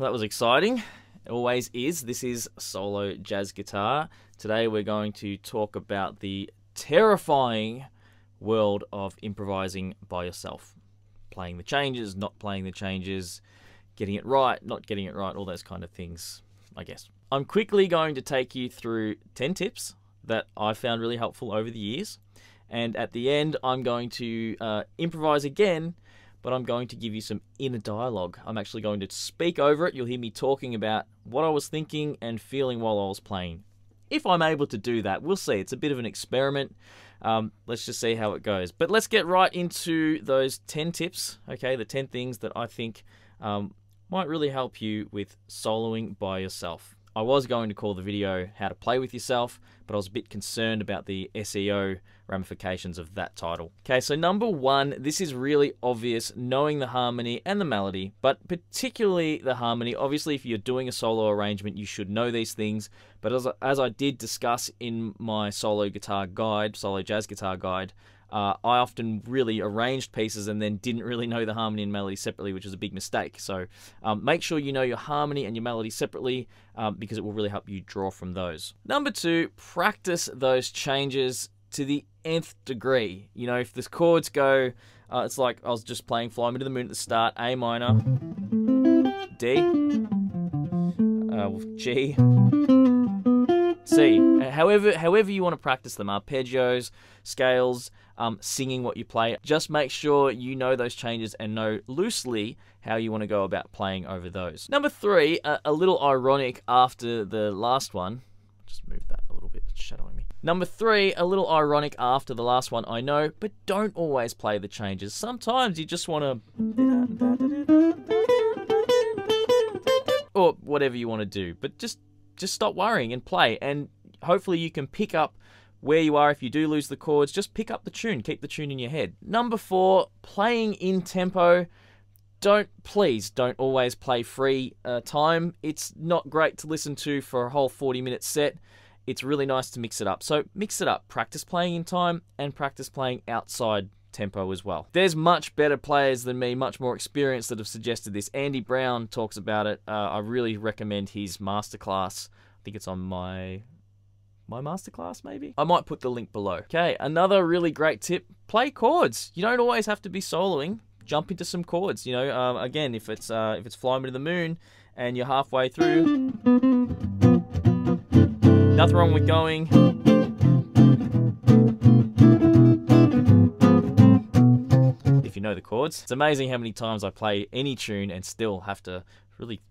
that was exciting. It always is. This is solo jazz guitar. Today we're going to talk about the terrifying world of improvising by yourself. Playing the changes, not playing the changes, getting it right, not getting it right, all those kind of things, I guess. I'm quickly going to take you through 10 tips that I found really helpful over the years. And at the end, I'm going to improvise again, but I'm going to give you some inner dialogue. I'm actually going to speak over it. You'll hear me talking about what I was thinking and feeling while I was playing. If I'm able to do that, we'll see. It's a bit of an experiment. Let's just see how it goes. But let's get right into those 10 tips, okay? The 10 things that I think might really help you with soloing by yourself. I was going to call the video How to Play With Yourself, but I was a bit concerned about the SEO ramifications of that title. Okay, so number one, this is really obvious, knowing the harmony and the melody, but particularly the harmony. Obviously, if you're doing a solo arrangement, you should know these things, but as I did discuss in my solo guitar guide, solo jazz guitar guide, I often really arranged pieces and then didn't really know the harmony and melody separately, which is a big mistake. So make sure you know your harmony and your melody separately because it will really help you draw from those. Number two, practice those changes to the nth degree. You know, if the chords go, it's like I was just playing Fly Me to the Moon at the start, A minor, D, G, C. However you want to practice them, arpeggios, scales, singing what you play. Just make sure you know those changes and know loosely how you want to go about playing over those. Number three, a little ironic after the last one. Just move that a little bit, it's shadowing me. Number three, a little ironic after the last one, I know, but don't always play the changes. Sometimes you just want to, or whatever you want to do, but just stop worrying and play, and hopefully you can pick up where you are. If you do lose the chords, just pick up the tune, keep the tune in your head. Number four, playing in tempo. Please don't always play free time. It's not great to listen to for a whole 40-minute set. It's really nice to mix it up. So mix it up. Practice playing in time and practice playing outside tempo as well. There's much better players than me, much more experienced, that have suggested this. Andy Brown talks about it. I really recommend his masterclass. I think it's on my masterclass, maybe? I might put the link below. Okay, another really great tip, play chords. You don't always have to be soloing. Jump into some chords. You know, again, if it's Fly Me to the Moon and you're halfway through, nothing wrong with going. If you know the chords. It's amazing how many times I play any tune and still have to really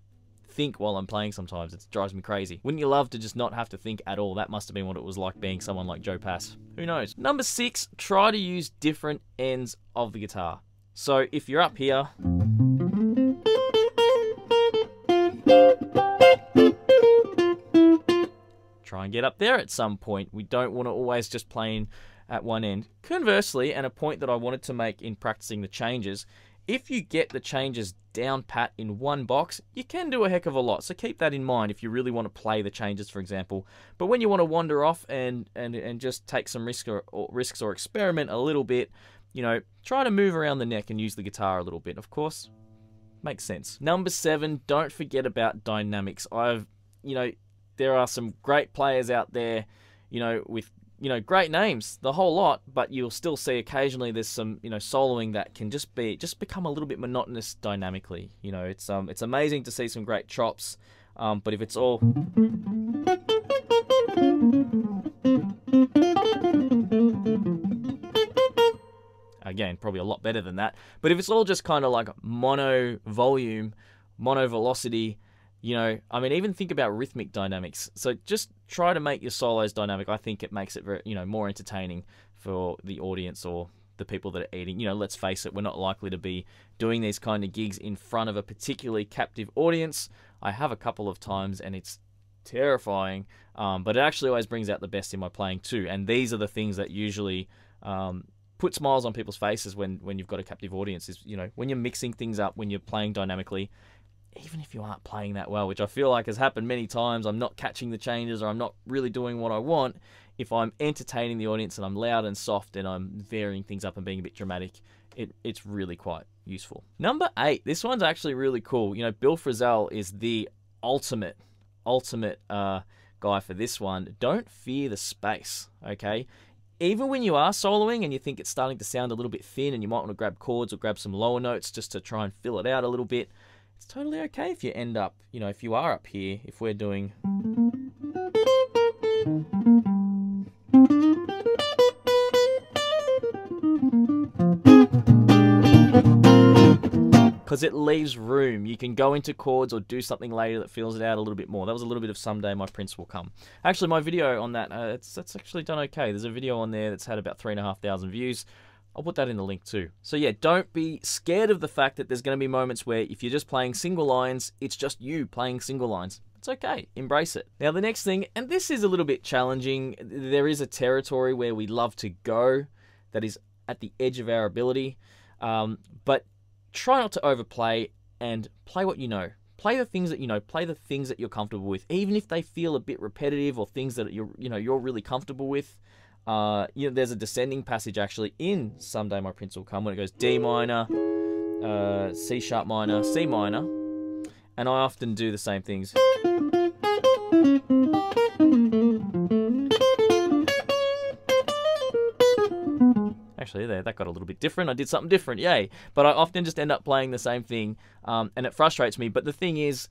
think while I'm playing sometimes. It drives me crazy. Wouldn't you love to just not have to think at all? That must have been what it was like being someone like Joe Pass. Who knows? Number six, try to use different ends of the guitar. So if you're up here, try and get up there at some point. We don't want to always just play at one end. Conversely, and a point that I wanted to make in practicing the changes, if you get the changes down pat in one box, you can do a heck of a lot. So keep that in mind if you really want to play the changes, for example. But when you want to wander off and just take some risks or experiment a little bit, you know, try to move around the neck and use the guitar a little bit. Of course, makes sense. Number seven, don't forget about dynamics. There are some great players out there, with great names, the whole lot, but you'll still see occasionally there's some, soloing that can just become a little bit monotonous dynamically. It's amazing to see some great chops, but if it's all again, probably a lot better than that, but if it's all just kind of like mono volume, mono velocity, even think about rhythmic dynamics. So just try to make your solos dynamic. I think it makes it very, more entertaining for the audience or the people that are eating. Let's face it, we're not likely to be doing these kind of gigs in front of a particularly captive audience. I have a couple of times and it's terrifying, but it actually always brings out the best in my playing too. And these are the things that usually put smiles on people's faces when you've got a captive audience, is, when you're mixing things up, when you're playing dynamically, even if you aren't playing that well, which I feel like has happened many times, I'm not catching the changes or I'm not really doing what I want. if I'm entertaining the audience and I'm loud and soft and I'm varying things up and being a bit dramatic, it's really quite useful. Number 8, this one's actually really cool. You know, Bill Frisell is the ultimate guy for this one. Don't fear the space, okay? Even when you are soloing and you think it's starting to sound a little bit thin and you might want to grab chords or grab some lower notes just to try and fill it out a little bit, it's totally okay if you end up, you know, if you are up here, if we're doing... because it leaves room. You can go into chords or do something later that fills it out a little bit more. That was a little bit of Someday My Prince Will Come. Actually, my video on that, that's actually done okay. There's a video on there that's had about 3,500 views. I'll put that in the link too. So yeah, don't be scared of the fact that there's going to be moments where if you're just playing single lines, it's just you playing single lines. It's okay. Embrace it. Now the next thing, and this is a little bit challenging, there is a territory where we love to go that is at the edge of our ability, but try not to overplay and play what you know. Play the things that you know. Play the things that you're comfortable with, even if they feel a bit repetitive or things that you're really comfortable with. There's a descending passage actually in Someday My Prince Will Come when it goes D minor, C sharp minor, C minor, and I often do the same things. Actually, there, that got a little bit different. I did something different, yay. But I often just end up playing the same thing, and it frustrates me. But the thing is,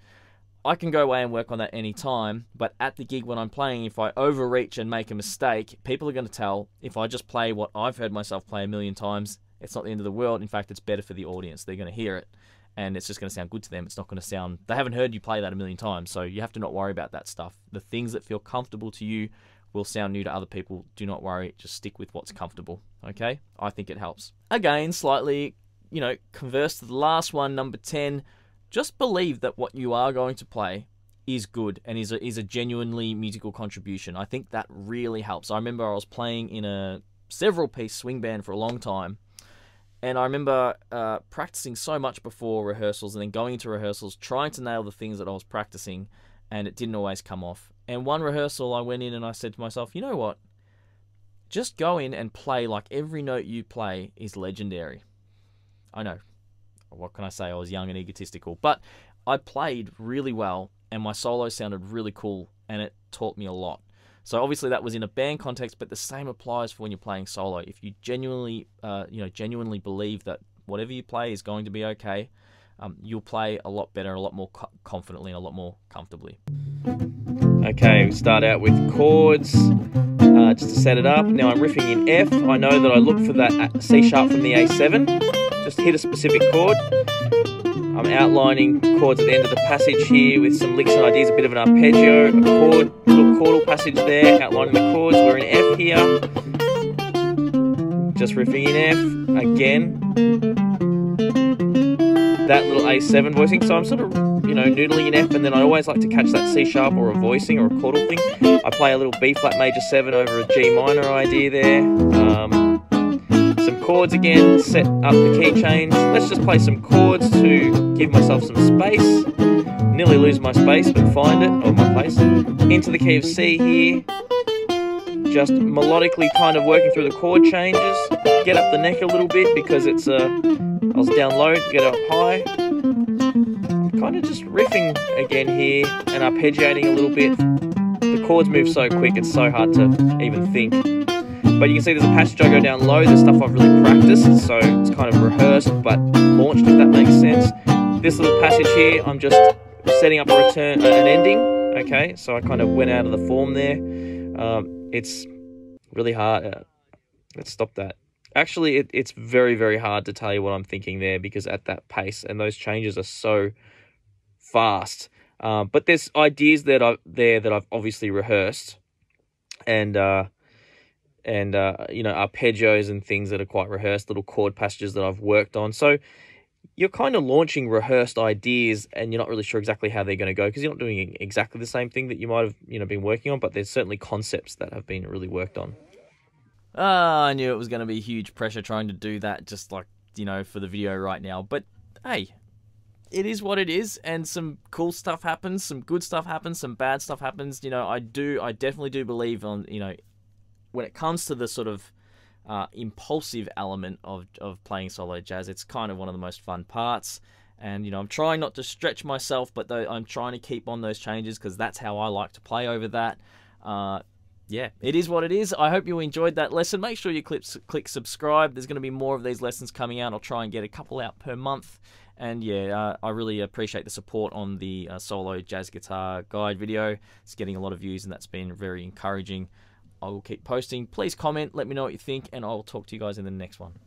I can go away and work on that any time, but at the gig when I'm playing, if I overreach and make a mistake, people are going to tell. If I just play what I've heard myself play a million times, it's not the end of the world. In fact, it's better for the audience. They're going to hear it, and it's just going to sound good to them. It's not going to sound... They haven't heard you play that a million times, so you have to not worry about that stuff. The things that feel comfortable to you will sound new to other people. Do not worry. Just stick with what's comfortable, okay? I think it helps. Again, slightly, converse to the last one, number 10. Just believe that what you are going to play is good and is a genuinely musical contribution. I think that really helps. I remember I was playing in a several-piece swing band for a long time, and I remember practicing so much before rehearsals and then going into rehearsals, trying to nail the things that I was practicing, and it didn't always come off. And one rehearsal, I went in and I said to myself, you know what? Just go in and play like every note you play is legendary. I know. What can I say? I was young and egotistical. But I played really well, and my solo sounded really cool, and it taught me a lot. So obviously that was in a band context, but the same applies for when you're playing solo. If you genuinely believe that whatever you play is going to be okay, you'll play a lot better, a lot more confidently, and a lot more comfortably. Okay, we start out with chords, just to set it up. Now I'm riffing in F. I know that I look for that C sharp from the A7. Just hit a specific chord. I'm outlining chords at the end of the passage here with some licks and ideas, a bit of an arpeggio, a chord, little chordal passage there, outlining the chords. We're in F here. Just riffing in F again. That little A7 voicing, so I'm sort of, noodling in F, and then I always like to catch that C sharp or a voicing or a chordal thing. I play a little B flat major 7 over a G minor idea there. Some chords again, set up the key change. Let's just play some chords to give myself some space. Nearly lose my space, but find it, or my place. Into the key of C here. Just melodically kind of working through the chord changes. Get up the neck a little bit because it's I was down low, get up high. I'm kind of just riffing again here and arpeggiating a little bit. The chords move so quick, it's so hard to even think. But you can see there's a passage I go down low, there's stuff I've really practiced, so it's kind of rehearsed but launched, if that makes sense. This little passage here, I'm just setting up a return, an ending, okay? So I kind of went out of the form there. It's really hard. Let's stop that. Actually, it's very, very hard to tell you what I'm thinking there because at that pace, and those changes are so fast. But there's ideas that I've obviously rehearsed, and arpeggios and things that are quite rehearsed, little chord passages that I've worked on. So you're kind of launching rehearsed ideas, and you're not really sure exactly how they're going to go because you're not doing exactly the same thing that you might have been working on. But there's certainly concepts that have been really worked on. I knew it was going to be huge pressure trying to do that just for the video right now. But hey, it is what it is, and some cool stuff happens, some good stuff happens, some bad stuff happens. I definitely do believe on, when it comes to the sort of impulsive element of playing solo jazz, it's kind of one of the most fun parts. And, I'm trying not to stretch myself, but I'm trying to keep on those changes because that's how I like to play over that. Yeah, it is what it is. I hope you enjoyed that lesson. Make sure you click subscribe. There's going to be more of these lessons coming out. I'll try and get a couple out per month. And yeah, I really appreciate the support on the solo jazz guitar guide video. It's getting a lot of views, and that's been very encouraging. I will keep posting. Please comment, let me know what you think, and I'll talk to you guys in the next one.